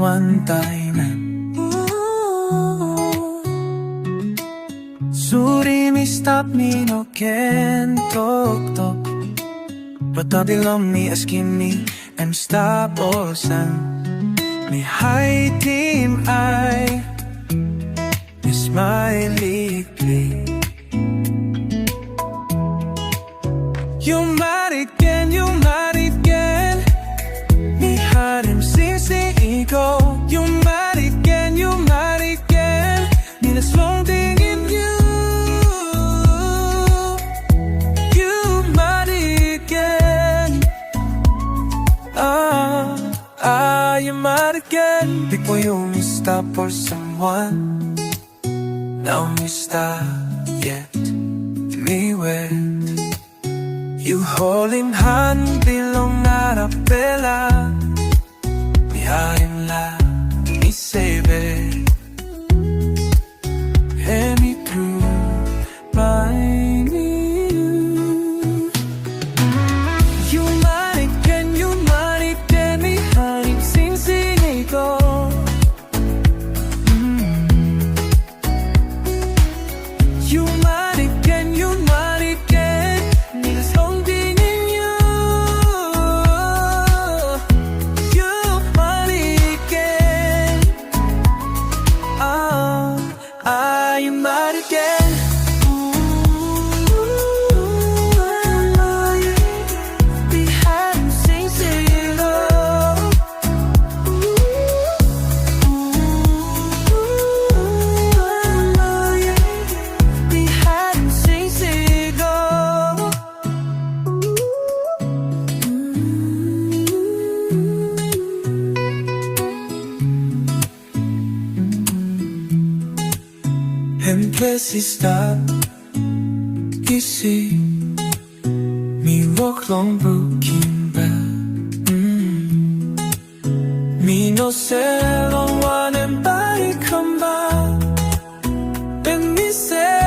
one time Suri mi stop me no can talk But they love me asking me I'm stop or san Me hiding I Is my play You Marit Ken, you Marit Ken Me heart him sing ego You Marit Ken, you Marit Ken Need a strong thing in you You Marit Ken you Marit Ken Before you me stop for someone Now me stop yet Me wait You holding hand belong not a bella Me harim la me save it Hear me through my knees You Marit Ken, you Marit Ken Me harim sing ego You Marit Ken, you Marit Ken Need a something in you You Marit Ken you Marit Ken We had him sing ego We had him sing ego Empress stop Kissy Me walk long broken back Me no say long one and body come back Let me say